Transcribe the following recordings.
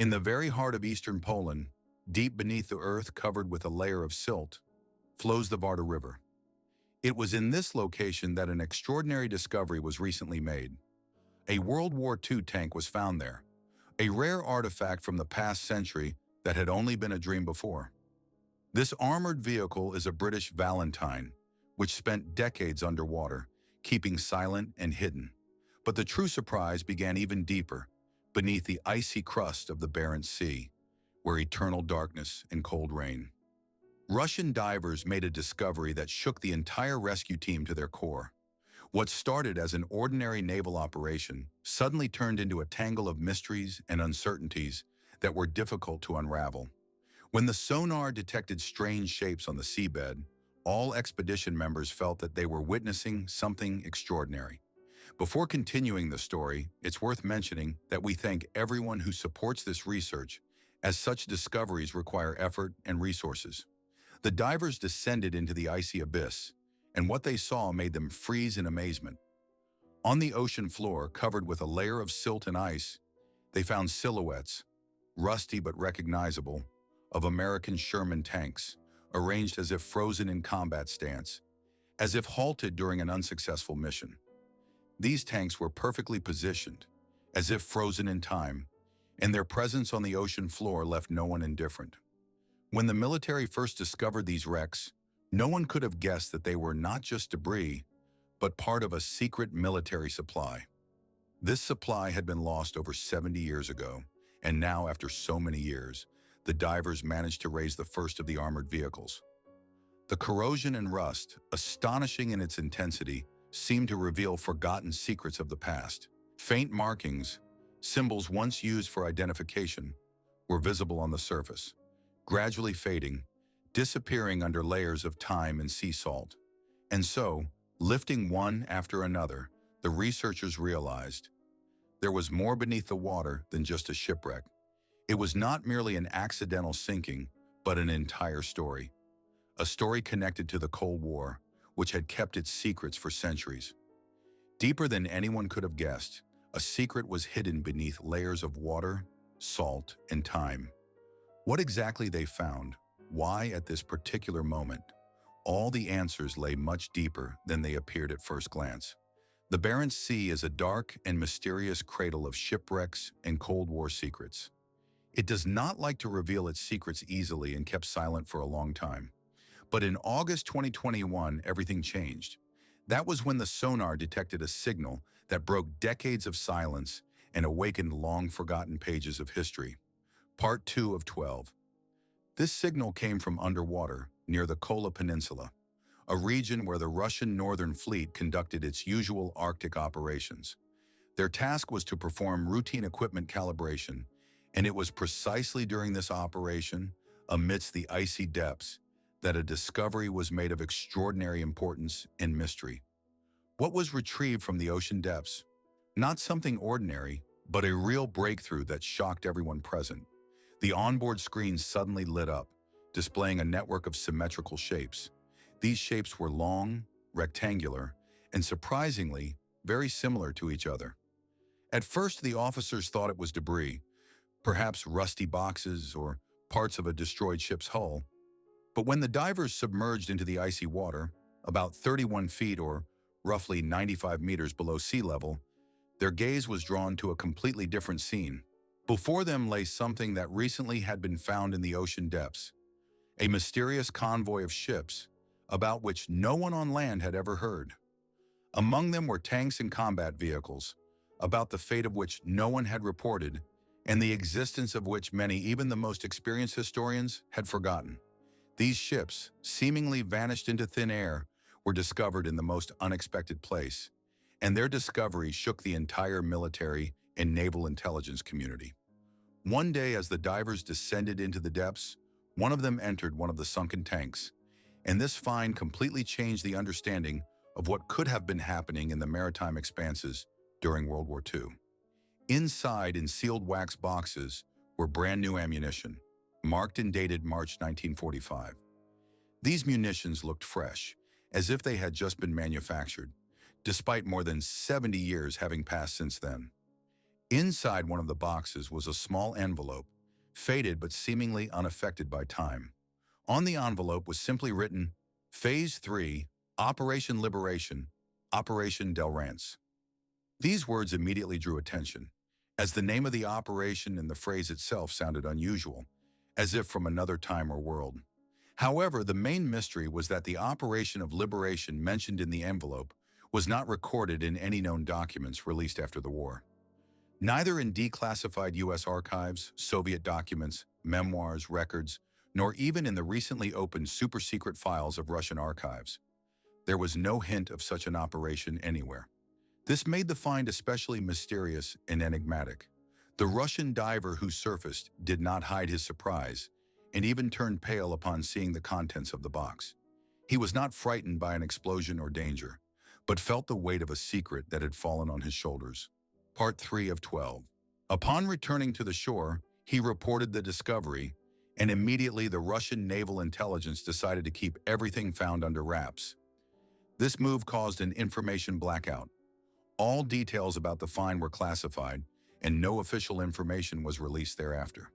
In the very heart of eastern Poland, deep beneath the earth covered with a layer of silt, flows the Warta River. It was in this location that an extraordinary discovery was recently made. A World War II tank was found there, a rare artifact from the past century that had only been a dream before. This armored vehicle is a British Valentine, which spent decades underwater, keeping silent and hidden. But the true surprise began even deeper, beneath the icy crust of the Barents Sea, where eternal darkness and cold reign. Russian divers made a discovery that shook the entire rescue team to their core. What started as an ordinary naval operation suddenly turned into a tangle of mysteries and uncertainties that were difficult to unravel. When the sonar detected strange shapes on the seabed, all expedition members felt that they were witnessing something extraordinary. Before continuing the story, it's worth mentioning that we thank everyone who supports this research, as such discoveries require effort and resources. The divers descended into the icy abyss, and what they saw made them freeze in amazement. On the ocean floor, covered with a layer of silt and ice, they found silhouettes, rusty but recognizable, of American Sherman tanks, arranged as if frozen in combat stance, as if halted during an unsuccessful mission. These tanks were perfectly positioned, as if frozen in time, and their presence on the ocean floor left no one indifferent. When the military first discovered these wrecks, no one could have guessed that they were not just debris, but part of a secret military supply. This supply had been lost over 70 years ago, and now, after so many years, the divers managed to raise the first of the armored vehicles. The corrosion and rust, astonishing in its intensity, seemed to reveal forgotten secrets of the past. Faint markings, symbols once used for identification, were visible on the surface, gradually fading, disappearing under layers of time and sea salt. And so, lifting one after another, the researchers realized there was more beneath the water than just a shipwreck. It was not merely an accidental sinking, but an entire story. A story connected to the Cold War, which had kept its secrets for centuries. Deeper than anyone could have guessed, a secret was hidden beneath layers of water, salt, and time. What exactly they found, why at this particular moment, all the answers lay much deeper than they appeared at first glance. The Barents Sea is a dark and mysterious cradle of shipwrecks and Cold War secrets. It does not like to reveal its secrets easily and kept silent for a long time. But in August 2021, everything changed. That was when the sonar detected a signal that broke decades of silence and awakened long-forgotten pages of history. Part 2 of 12. This signal came from underwater, near the Kola Peninsula, a region where the Russian Northern Fleet conducted its usual Arctic operations. Their task was to perform routine equipment calibration, and it was precisely during this operation, amidst the icy depths, that a discovery was made of extraordinary importance and mystery. What was retrieved from the ocean depths? Not something ordinary, but a real breakthrough that shocked everyone present. The onboard screen suddenly lit up, displaying a network of symmetrical shapes. These shapes were long, rectangular, and surprisingly, very similar to each other. At first, the officers thought it was debris, perhaps rusty boxes or parts of a destroyed ship's hull. But when the divers submerged into the icy water, about 31 feet or roughly 95 meters below sea level, their gaze was drawn to a completely different scene. Before them lay something that recently had been found in the ocean depths, a mysterious convoy of ships, about which no one on land had ever heard. Among them were tanks and combat vehicles, about the fate of which no one had reported, and the existence of which many, even the most experienced historians, had forgotten. These ships, seemingly vanished into thin air, were discovered in the most unexpected place, and their discovery shook the entire military and naval intelligence community. One day, as the divers descended into the depths, one of them entered one of the sunken tanks, and this find completely changed the understanding of what could have been happening in the maritime expanses during World War II. Inside, in sealed wax boxes, were brand new ammunition, marked and dated March 1945. These munitions looked fresh, as if they had just been manufactured, despite more than 70 years having passed since then. Inside one of the boxes was a small envelope, faded but seemingly unaffected by time. On the envelope was simply written, Phase 3, Operation Liberation, Operation Del Rance. These words immediately drew attention, as the name of the operation and the phrase itself sounded unusual, as if from another time or world. However, the main mystery was that the operation of liberation mentioned in the envelope was not recorded in any known documents released after the war. Neither in declassified U.S. archives, Soviet documents, memoirs, records, nor even in the recently opened super-secret files of Russian archives. There was no hint of such an operation anywhere. This made the find especially mysterious and enigmatic. The Russian diver who surfaced did not hide his surprise, and even turned pale upon seeing the contents of the box. He was not frightened by an explosion or danger, but felt the weight of a secret that had fallen on his shoulders. Part 3 of 12. Upon returning to the shore, he reported the discovery, and immediately the Russian naval intelligence decided to keep everything found under wraps. This move caused an information blackout. All details about the find were classified, and no official information was released thereafter.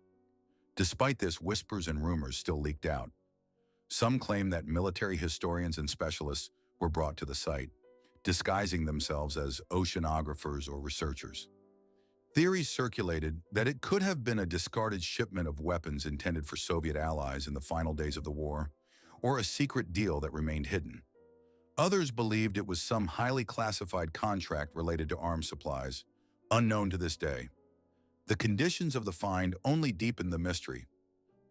Despite this, whispers and rumors still leaked out. Some claim that military historians and specialists were brought to the site, disguising themselves as oceanographers or researchers. Theories circulated that it could have been a discarded shipment of weapons intended for Soviet allies in the final days of the war, or a secret deal that remained hidden. Others believed it was some highly classified contract related to arms supplies, unknown to this day. The conditions of the find only deepened the mystery.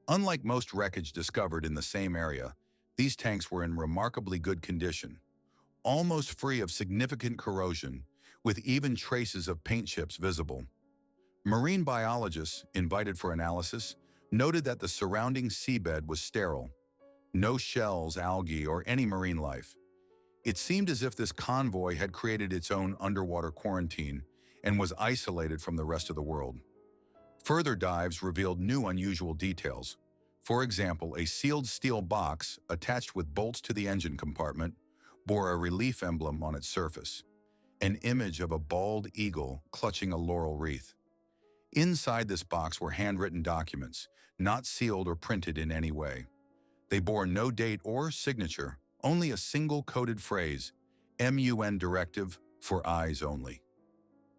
Unlike most wreckage discovered in the same area, these tanks were in remarkably good condition, almost free of significant corrosion, with even traces of paint chips visible. Marine biologists, invited for analysis, noted that the surrounding seabed was sterile. No shells, algae, or any marine life. It seemed as if this convoy had created its own underwater quarantine and was isolated from the rest of the world. Further dives revealed new unusual details. For example, a sealed steel box attached with bolts to the engine compartment bore a relief emblem on its surface, an image of a bald eagle clutching a laurel wreath. Inside this box were handwritten documents, not sealed or printed in any way. They bore no date or signature, only a single coded phrase, MUN Directive for eyes only.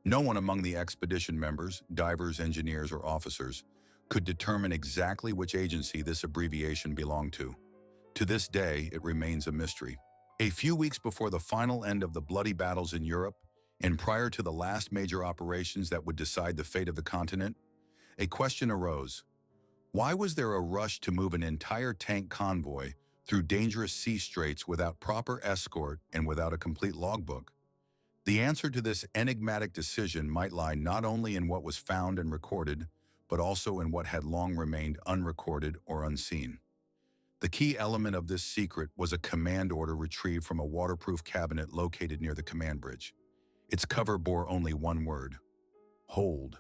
No one among the expedition members, divers, engineers, or officers could determine exactly which agency this abbreviation belonged to. To this day, it remains a mystery. A few weeks before the final end of the bloody battles in Europe, and prior to the last major operations that would decide the fate of the continent, a question arose. Why was there a rush to move an entire tank convoy through dangerous sea straits without proper escort and without a complete logbook? The answer to this enigmatic decision might lie not only in what was found and recorded, but also in what had long remained unrecorded or unseen. The key element of this secret was a command order retrieved from a waterproof cabinet located near the command bridge. Its cover bore only one word: hold.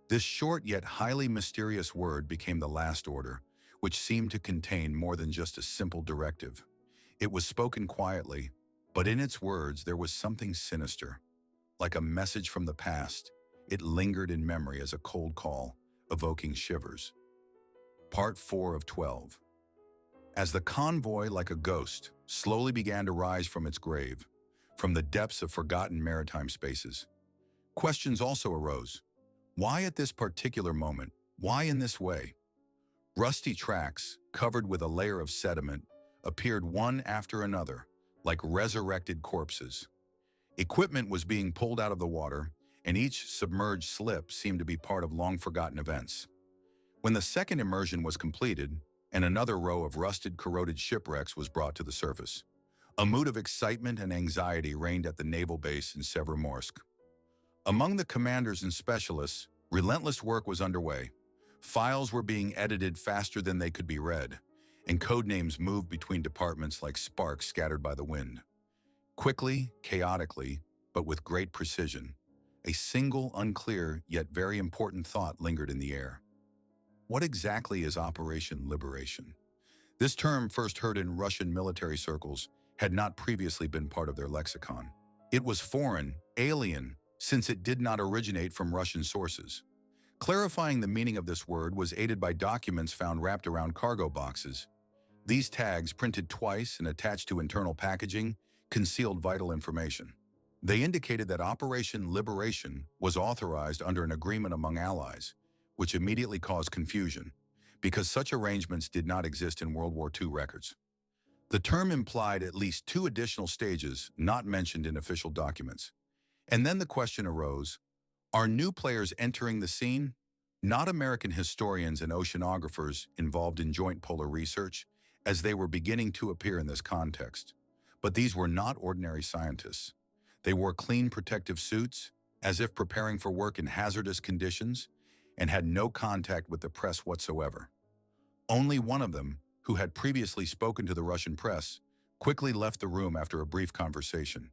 This short yet highly mysterious word became the last order, which seemed to contain more than just a simple directive. It was spoken quietly, but in its words there was something sinister. Like a message from the past, it lingered in memory as a cold call, evoking shivers. Part 4 of 12. As the convoy, like a ghost, slowly began to rise from its grave, from the depths of forgotten maritime spaces, questions also arose. Why at this particular moment? Why in this way? Rusty tracks, covered with a layer of sediment, appeared one after another, like resurrected corpses. Equipment was being pulled out of the water, and each submerged slip seemed to be part of long-forgotten events. When the second immersion was completed, and another row of rusted, corroded shipwrecks was brought to the surface, a mood of excitement and anxiety reigned at the naval base in Severomorsk. Among the commanders and specialists, relentless work was underway. Files were being edited faster than they could be read, and codenames moved between departments like sparks scattered by the wind. Quickly, chaotically, but with great precision, a single, unclear, yet very important thought lingered in the air. What exactly is Operation Liberation? This term, first heard in Russian military circles, had not previously been part of their lexicon. It was foreign, alien, since it did not originate from Russian sources. Clarifying the meaning of this word was aided by documents found wrapped around cargo boxes. These tags, printed twice and attached to internal packaging, concealed vital information. They indicated that Operation Liberation was authorized under an agreement among allies, which immediately caused confusion, because such arrangements did not exist in World War II records. The term implied at least two additional stages not mentioned in official documents. And then the question arose, are new players entering the scene? Not American historians and oceanographers involved in joint polar research, as they were beginning to appear in this context. But these were not ordinary scientists. They wore clean protective suits, as if preparing for work in hazardous conditions, and had no contact with the press whatsoever. Only one of them, who had previously spoken to the Russian press, quickly left the room after a brief conversation.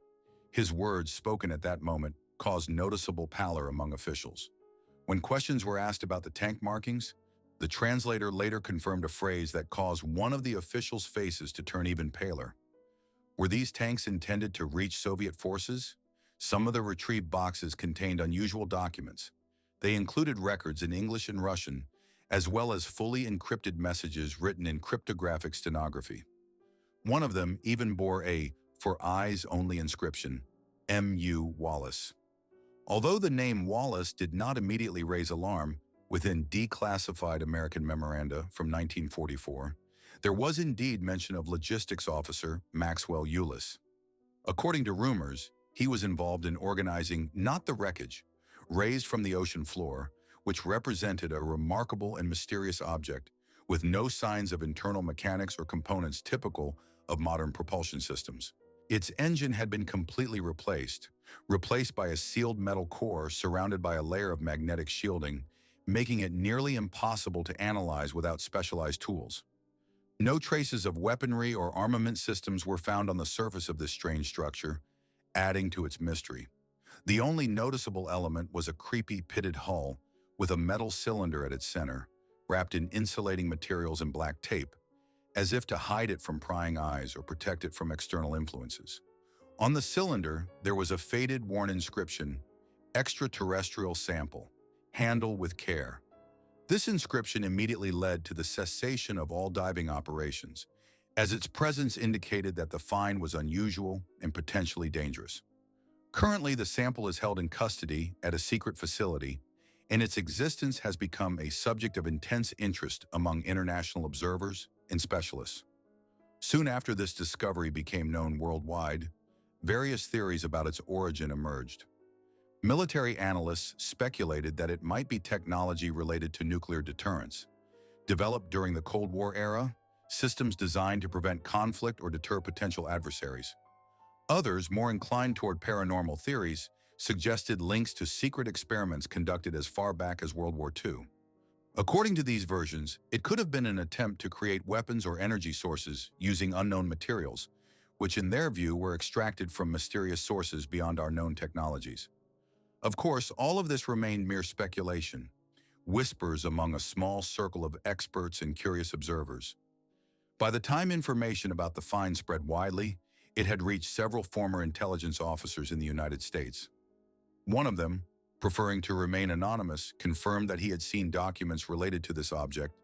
His words, spoken at that moment, caused noticeable pallor among officials. When questions were asked about the tank markings, the translator later confirmed a phrase that caused one of the officials' faces to turn even paler. Were these tanks intended to reach Soviet forces? Some of the retrieved boxes contained unusual documents. They included records in English and Russian, as well as fully encrypted messages written in cryptographic stenography. One of them even bore a "For Eyes Only" inscription, M.U. Wallace. Although the name Wallace did not immediately raise alarm within declassified American memoranda from 1944, there was indeed mention of logistics officer Maxwell Euless. According to rumors, he was involved in organizing not the wreckage, raised from the ocean floor, which represented a remarkable and mysterious object with no signs of internal mechanics or components typical of modern propulsion systems. Its engine had been completely replaced by a sealed metal core surrounded by a layer of magnetic shielding, making it nearly impossible to analyze without specialized tools. No traces of weaponry or armament systems were found on the surface of this strange structure, adding to its mystery. The only noticeable element was a creepy pitted hull with a metal cylinder at its center, wrapped in insulating materials and black tape, as if to hide it from prying eyes or protect it from external influences. On the cylinder, there was a faded, worn inscription, "Extraterrestrial sample. Handle with care." This inscription immediately led to the cessation of all diving operations, as its presence indicated that the find was unusual and potentially dangerous. Currently, the sample is held in custody at a secret facility, and its existence has become a subject of intense interest among international observers and specialists. Soon after this discovery became known worldwide, various theories about its origin emerged. Military analysts speculated that it might be technology related to nuclear deterrence, developed during the Cold War era, systems designed to prevent conflict or deter potential adversaries. Others, more inclined toward paranormal theories, suggested links to secret experiments conducted as far back as World War II. According to these versions, it could have been an attempt to create weapons or energy sources using unknown materials, which in their view were extracted from mysterious sources beyond our known technologies. Of course, all of this remained mere speculation, whispers among a small circle of experts and curious observers. By the time information about the find spread widely, it had reached several former intelligence officers in the United States. One of them, preferring to remain anonymous, confirmed that he had seen documents related to this object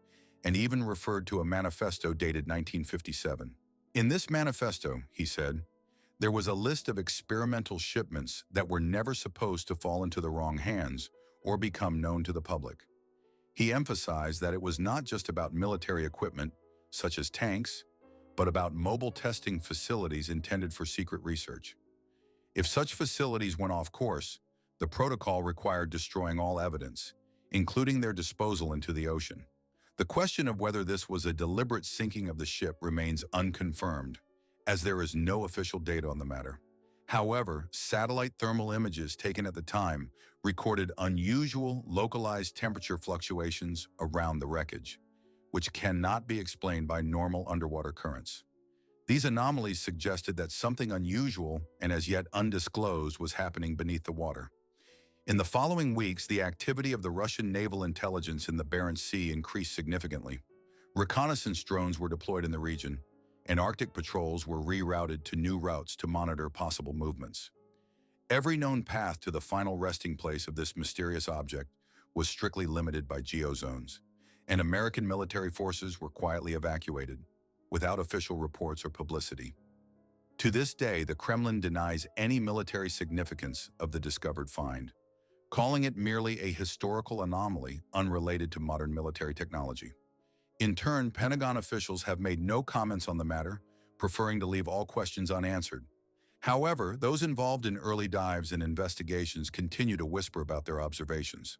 and even referred to a manifesto dated 1957. In this manifesto, he said, there was a list of experimental shipments that were never supposed to fall into the wrong hands or become known to the public. He emphasized that it was not just about military equipment, such as tanks, but about mobile testing facilities intended for secret research. If such facilities went off course, the protocol required destroying all evidence, including their disposal into the ocean. The question of whether this was a deliberate sinking of the ship remains unconfirmed, as there is no official data on the matter. However, satellite thermal images taken at the time recorded unusual localized temperature fluctuations around the wreckage, which cannot be explained by normal underwater currents. These anomalies suggested that something unusual and as yet undisclosed was happening beneath the water. In the following weeks, the activity of the Russian naval intelligence in the Barents Sea increased significantly. Reconnaissance drones were deployed in the region, and Arctic patrols were rerouted to new routes to monitor possible movements. Every known path to the final resting place of this mysterious object was strictly limited by geozones, and American military forces were quietly evacuated, without official reports or publicity. To this day, the Kremlin denies any military significance of the discovered find, calling it merely a historical anomaly unrelated to modern military technology. In turn, Pentagon officials have made no comments on the matter, preferring to leave all questions unanswered. However, those involved in early dives and investigations continue to whisper about their observations.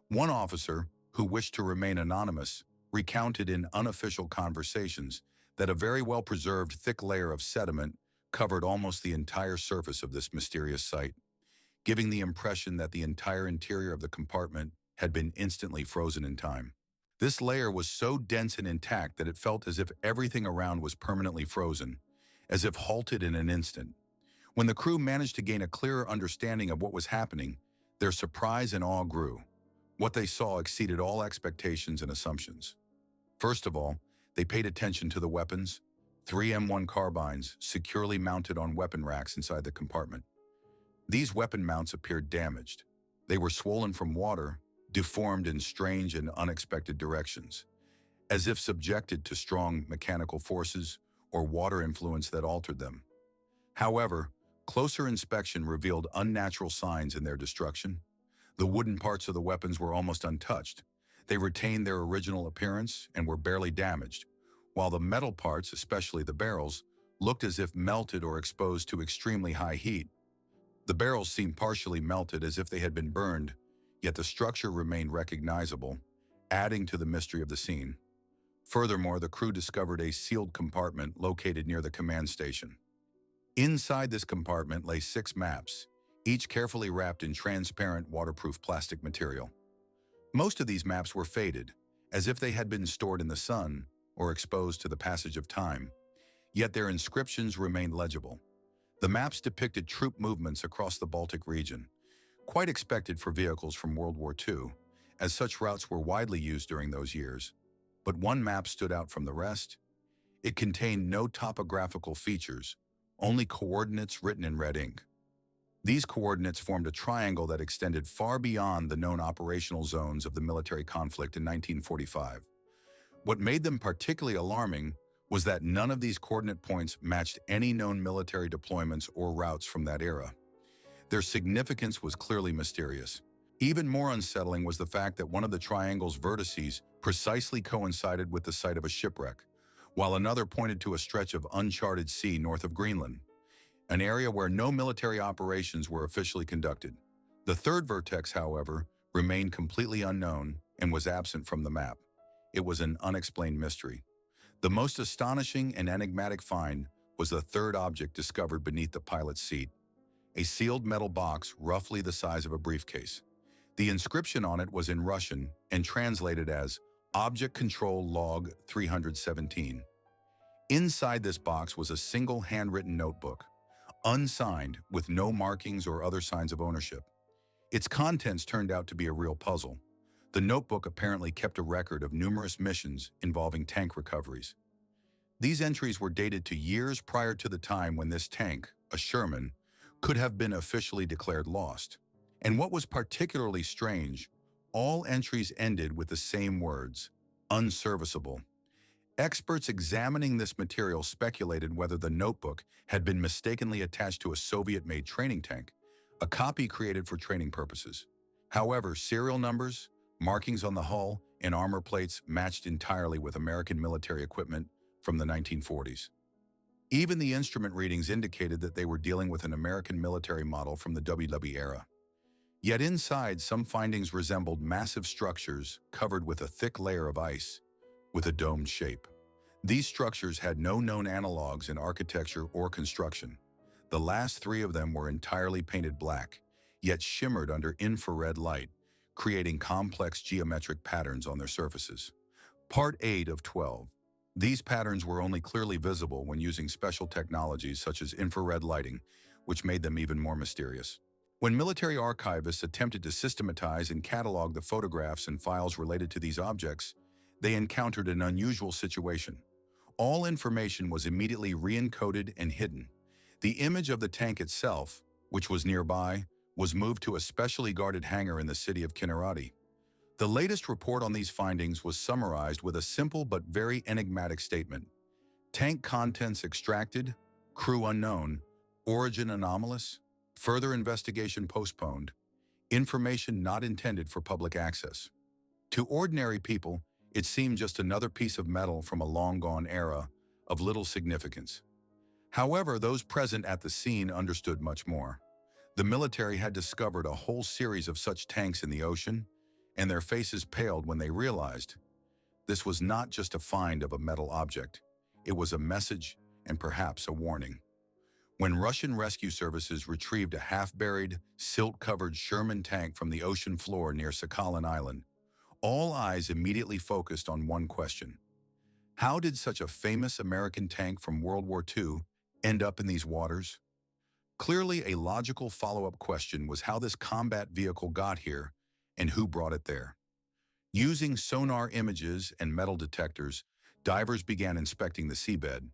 One officer, who wished to remain anonymous, recounted in unofficial conversations that a very well-preserved thick layer of sediment covered almost the entire surface of this mysterious site, giving the impression that the entire interior of the compartment had been instantly frozen in time. This layer was so dense and intact that it felt as if everything around was permanently frozen, as if halted in an instant. When the crew managed to gain a clearer understanding of what was happening, their surprise and awe grew. What they saw exceeded all expectations and assumptions. First of all, they paid attention to the weapons, 3 M1 carbines securely mounted on weapon racks inside the compartment. These weapon mounts appeared damaged. They were swollen from water, deformed in strange and unexpected directions, as if subjected to strong mechanical forces or water influence that altered them. However, closer inspection revealed unnatural signs in their destruction. The wooden parts of the weapons were almost untouched. They retained their original appearance and were barely damaged, while the metal parts, especially the barrels, looked as if melted or exposed to extremely high heat. The barrels seemed partially melted as if they had been burned, yet the structure remained recognizable, adding to the mystery of the scene. Furthermore, the crew discovered a sealed compartment located near the command station. Inside this compartment lay 6 maps, each carefully wrapped in transparent, waterproof plastic material. Most of these maps were faded, as if they had been stored in the sun or exposed to the passage of time, yet their inscriptions remained legible. The maps depicted troop movements across the Baltic region, quite expected for vehicles from World War II, as such routes were widely used during those years. But one map stood out from the rest. It contained no topographical features, only coordinates written in red ink. These coordinates formed a triangle that extended far beyond the known operational zones of the military conflict in 1945. What made them particularly alarming was that none of these coordinate points matched any known military deployments or routes from that era. Their significance was clearly mysterious. Even more unsettling was the fact that one of the triangle's vertices precisely coincided with the site of a shipwreck, while another pointed to a stretch of uncharted sea north of Greenland, an area where no military operations were officially conducted. The third vertex, however, remained completely unknown and was absent from the map. It was an unexplained mystery. The most astonishing and enigmatic find was the third object discovered beneath the pilot's seat, a sealed metal box roughly the size of a briefcase. The inscription on it was in Russian and translated as Object Control Log 317. Inside this box was a single handwritten notebook, unsigned, with no markings or other signs of ownership. Its contents turned out to be a real puzzle. The notebook apparently kept a record of numerous missions involving tank recoveries. These entries were dated to years prior to the time when this tank, a Sherman, could have been officially declared lost. And what was particularly strange, all entries ended with the same words, unserviceable. Experts examining this material speculated whether the notebook had been mistakenly attached to a Soviet-made training tank, a copy created for training purposes. However, serial numbers, markings on the hull, and armor plates matched entirely with American military equipment from the 1940s. Even the instrument readings indicated that they were dealing with an American military model from the WW era. Yet inside, some findings resembled massive structures covered with a thick layer of ice, with a domed shape. These structures had no known analogs in architecture or construction. The last 3 of them were entirely painted black, yet shimmered under infrared light, creating complex geometric patterns on their surfaces. Part 8 of 12. These patterns were only clearly visible when using special technologies such as infrared lighting, which made them even more mysterious. When military archivists attempted to systematize and catalog the photographs and files related to these objects, they encountered an unusual situation. All information was immediately re-encoded and hidden. The image of the tank itself, which was nearby, was moved to a specially guarded hangar in the city of Kinnerati. The latest report on these findings was summarized with a simple but very enigmatic statement. Tank contents extracted, crew unknown, origin anomalous, further investigation postponed, information not intended for public access. To ordinary people, it seemed just another piece of metal from a long-gone era of little significance. However, those present at the scene understood much more. The military had discovered a whole series of such tanks in the ocean, and their faces paled when they realized this was not just a find of a metal object. It was a message and perhaps a warning. When Russian rescue services retrieved a half-buried, silt-covered Sherman tank from the ocean floor near Sakhalin Island, all eyes immediately focused on one question. How did such a famous American tank from World War II end up in these waters? Clearly, a logical follow-up question was how this combat vehicle got here and who brought it there. Using sonar images and metal detectors, divers began inspecting the seabed.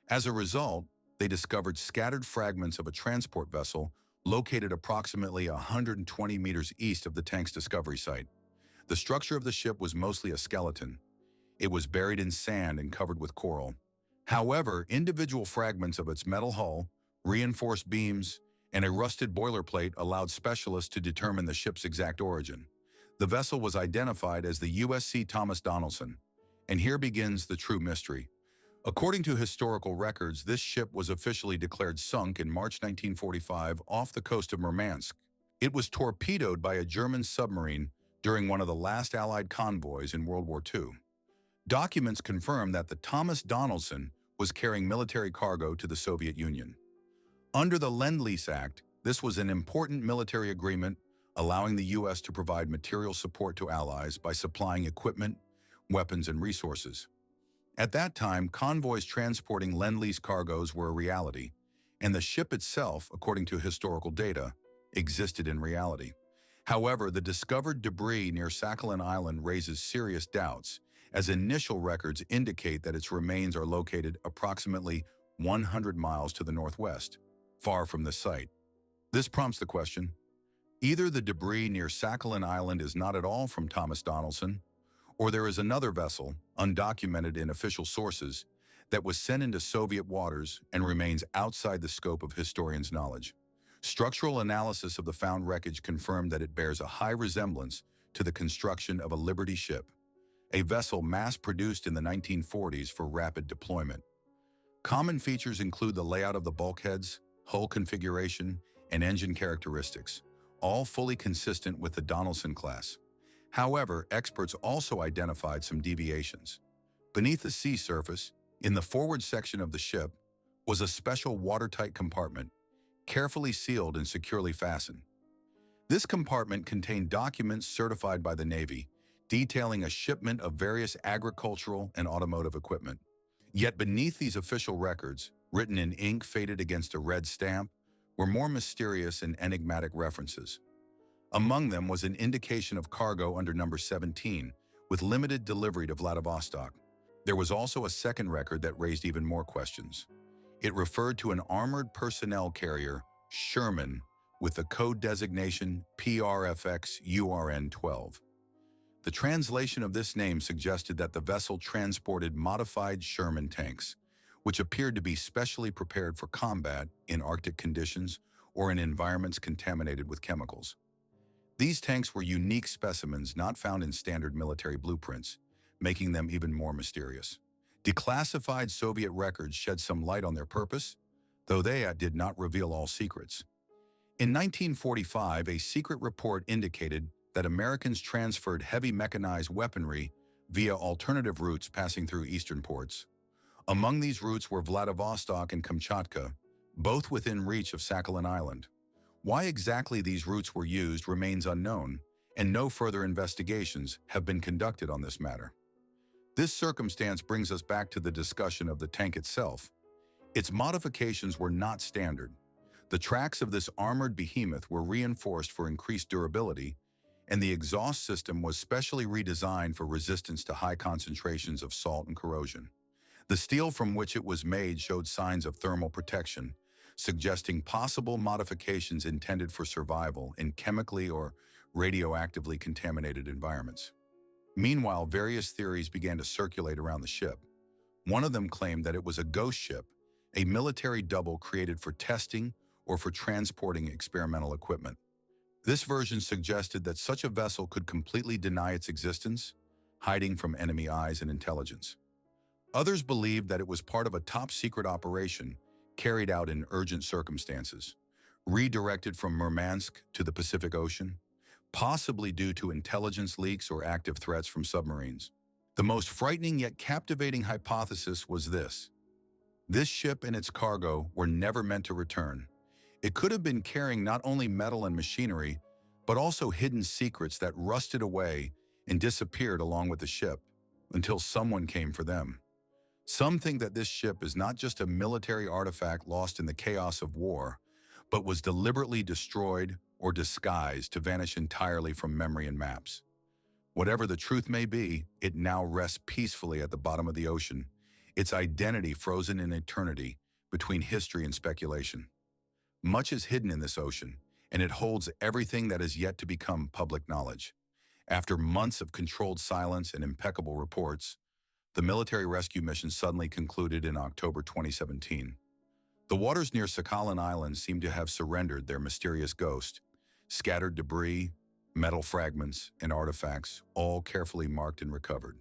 As a result, they discovered scattered fragments of a transport vessel located approximately 120 meters east of the tank's discovery site. The structure of the ship was mostly a skeleton. It was buried in sand and covered with coral. However, individual fragments of its metal hull, reinforced beams, and a rusted boiler plate allowed specialists to determine the ship's exact origin. The vessel was identified as the USC Thomas Donaldson, and here begins the true mystery. According to historical records, this ship was officially declared sunk in March 1945 off the coast of Murmansk. It was torpedoed by a German submarine during one of the last Allied convoys in World War II. Documents confirm that the Thomas Donaldson was carrying military cargo to the Soviet Union. Under the Lend-Lease Act, this was an important military agreement allowing the U.S. to provide material support to allies by supplying equipment, weapons, and resources. At that time, convoys transporting Lend-Lease cargoes were a reality, and the ship itself, according to historical data, existed in reality. However, the discovered debris near Sakhalin Island raises serious doubts, as initial records indicate that its remains are located approximately 100 miles to the northwest, far from the site. This prompts the question, either the debris near Sakhalin Island is not at all from Thomas Donaldson, or there is another vessel, undocumented in official sources, that was sent into Soviet waters and remains outside the scope of historians' knowledge. Structural analysis of the found wreckage confirmed that it bears a high resemblance to the construction of a Liberty ship, a vessel mass-produced in the 1940s for rapid deployment. Common features include the layout of the bulkheads, hull configuration, and engine characteristics, all fully consistent with the Donaldson class. However, experts also identified some deviations. Beneath the sea surface, in the forward section of the ship, was a special watertight compartment, carefully sealed and securely fastened. This compartment contained documents certified by the Navy, detailing a shipment of various agricultural and automotive equipment. Yet beneath these official records, written in ink faded against a red stamp, were more mysterious and enigmatic references. Among them was an indication of cargo under number 17, with limited delivery to Vladivostok. There was also a second record that raised even more questions. It referred to an armored personnel carrier, Sherman, with the code designation PRFX-URN-12. The translation of this name suggested that the vessel transported modified Sherman tanks, which appeared to be specially prepared for combat in Arctic conditions or in environments contaminated with chemicals. These tanks were unique specimens not found in standard military blueprints, making them even more mysterious. Declassified Soviet records shed some light on their purpose, though they did not reveal all secrets. In 1945, a secret report indicated that Americans transferred heavy mechanized weaponry via alternative routes passing through eastern ports. Among these routes were Vladivostok and Kamchatka, both within reach of Sakhalin Island. Why exactly these routes were used remains unknown, and no further investigations have been conducted on this matter. This circumstance brings us back to the discussion of the tank itself. Its modifications were not standard. The tracks of this armored behemoth were reinforced for increased durability, and the exhaust system was specially redesigned for resistance to high concentrations of salt and corrosion. The steel from which it was made showed signs of thermal protection, suggesting possible modifications intended for survival in chemically or radioactively contaminated environments. Meanwhile, various theories began to circulate around the ship. One of them claimed that it was a ghost ship, a military double created for testing or for transporting experimental equipment. This version suggested that such a vessel could completely deny its existence, hiding from enemy eyes and intelligence. Others believed that it was part of a top-secret operation carried out in urgent circumstances, redirected from Murmansk to the Pacific Ocean, possibly due to intelligence leaks or active threats from submarines. The most frightening yet captivating hypothesis was this. This ship and its cargo were never meant to return. It could have been carrying not only metal and machinery, but also hidden secrets that rusted away and disappeared along with the ship until someone came for them. Some think that this ship is not just a military artifact lost in the chaos of war, but was deliberately destroyed or disguised to vanish entirely from memory and maps. Whatever the truth may be, it now rests peacefully at the bottom of the ocean, its identity frozen in eternity between history and speculation. Much is hidden in this ocean, and it holds everything that is yet to become public knowledge. After months of controlled silence and impeccable reports, the military rescue mission suddenly concluded in October 2017. The waters near Sakhalin Island seemed to have surrendered their mysterious ghost. Scattered debris, metal fragments, and artifacts, all carefully marked and recovered.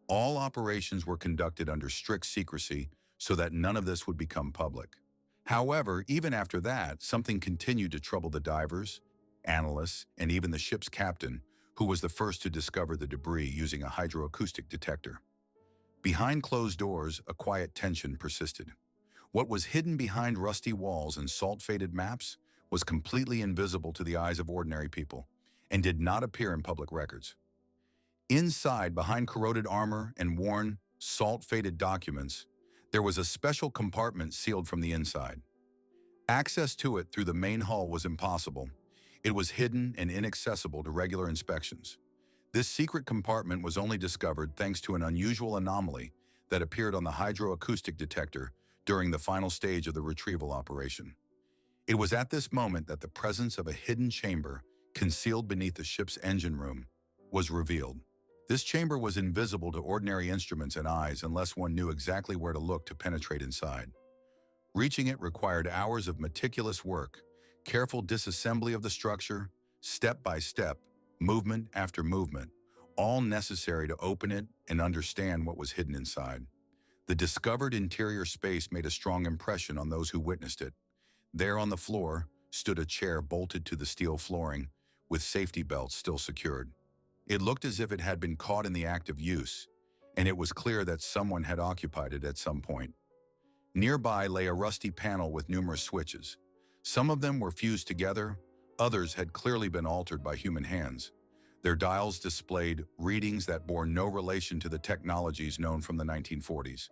All operations were conducted under strict secrecy so that none of this would become public. However, even after that, something continued to trouble the divers, analysts, and even the ship's captain, who was the first to discover the debris using a hydroacoustic detector. Behind closed doors, a quiet tension persisted. What was hidden behind rusty walls and salt-faded maps was completely invisible to the eyes of ordinary people and did not appear in public records. Inside, behind corroded armor and worn, salt-faded documents, there was a special compartment sealed from the inside. Access to it through the main hull was impossible. It was hidden and inaccessible to regular inspections. This secret compartment was only discovered thanks to an unusual anomaly that appeared on the hydroacoustic detector during the final stage of the retrieval operation. It was at this moment that the presence of a hidden chamber, concealed beneath the ship's engine room, was revealed. This chamber was invisible to ordinary instruments and eyes unless one knew exactly where to look to penetrate inside. Reaching it required hours of meticulous work, careful disassembly of the structure, step by step, movement after movement, all necessary to open it and understand what was hidden inside. The discovered interior space made a strong impression on those who witnessed it. There on the floor stood a chair bolted to the steel flooring, with safety belts still secured. It looked as if it had been caught in the act of use, and it was clear that someone had occupied it at some point. Nearby lay a rusty panel with numerous switches. Some of them were fused together, others had clearly been altered by human hands. Their dials displayed readings that bore no relation to the technologies known from the 1940s.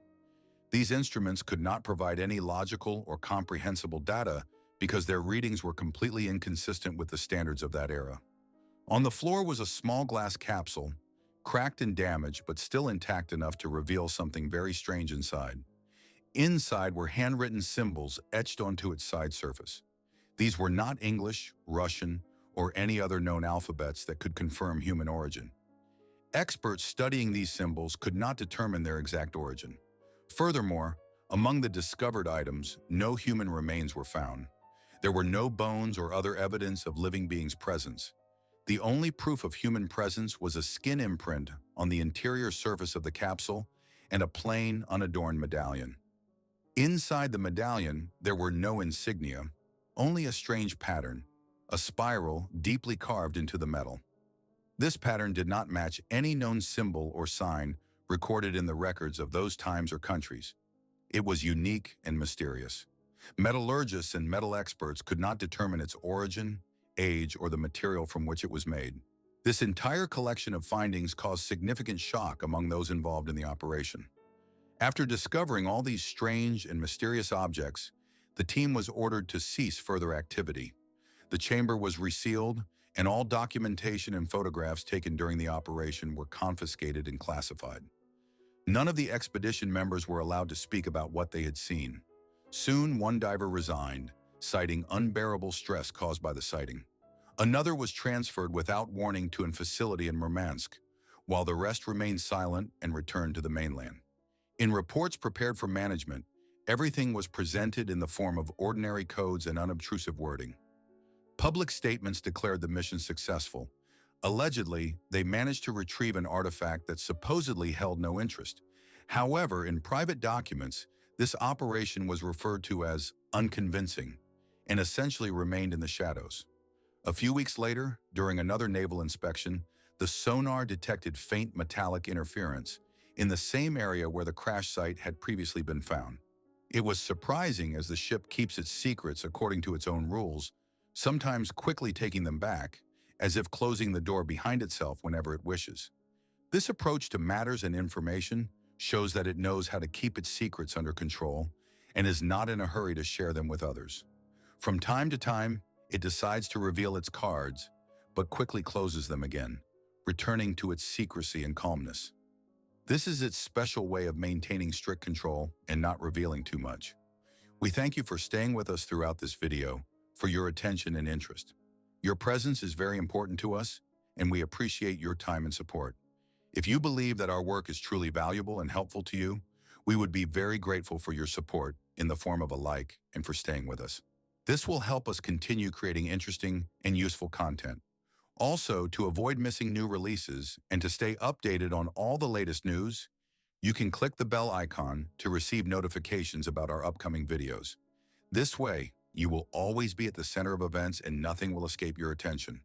These instruments could not provide any logical or comprehensible data because their readings were completely inconsistent with the standards of that era. On the floor was a small glass capsule, cracked and damaged but still intact enough to reveal something very strange inside. Inside were handwritten symbols etched onto its side surface. These were not English, Russian, or any other known alphabets that could confirm human origin. Experts studying these symbols could not determine their exact origin. Furthermore, among the discovered items, no human remains were found. There were no bones or other evidence of living beings' presence. The only proof of human presence was a skin imprint on the interior surface of the capsule and a plain, unadorned medallion. Inside the medallion, there were no insignia, only a strange pattern, a spiral deeply carved into the metal. This pattern did not match any known symbol or sign recorded in the records of those times or countries. It was unique and mysterious. Metallurgists and metal experts could not determine its origin, age, or the material from which it was made. This entire collection of findings caused significant shock among those involved in the operation. After discovering all these strange and mysterious objects, the team was ordered to cease further activity. The chamber was resealed, and all documentation and photographs taken during the operation were confiscated and classified. None of the expedition members were allowed to speak about what they had seen. Soon, one diver resigned, citing unbearable stress caused by the sighting. Another was transferred without warning to a facility in Murmansk, while the rest remained silent and returned to the mainland. In reports prepared for management, everything was presented in the form of ordinary codes and unobtrusive wording. Public statements declared the mission successful. Allegedly, they managed to retrieve an artifact that supposedly held no interest. However, in private documents, this operation was referred to as unconvincing and essentially remained in the shadows. A few weeks later, during another naval inspection, the sonar detected faint metallic interference in the same area where the crash site had previously been found. It was surprising as the ship keeps its secrets according to its own rules, sometimes quickly taking them back, as if closing the door behind itself whenever it wishes. This approach to matters and information shows that it knows how to keep its secrets under control and is not in a hurry to share them with others. From time to time, it decides to reveal its cards, but quickly closes them again, returning to its secrecy and calmness. This is its special way of maintaining strict control and not revealing too much. We thank you for staying with us throughout this video, for your attention and interest. Your presence is very important to us, and we appreciate your time and support. If you believe that our work is truly valuable and helpful to you, we would be very grateful for your support in the form of a like and for staying with us. This will help us continue creating interesting and useful content. Also, to avoid missing new releases and to stay updated on all the latest news, you can click the bell icon to receive notifications about our upcoming videos. This way, you will always be at the center of events and nothing will escape your attention.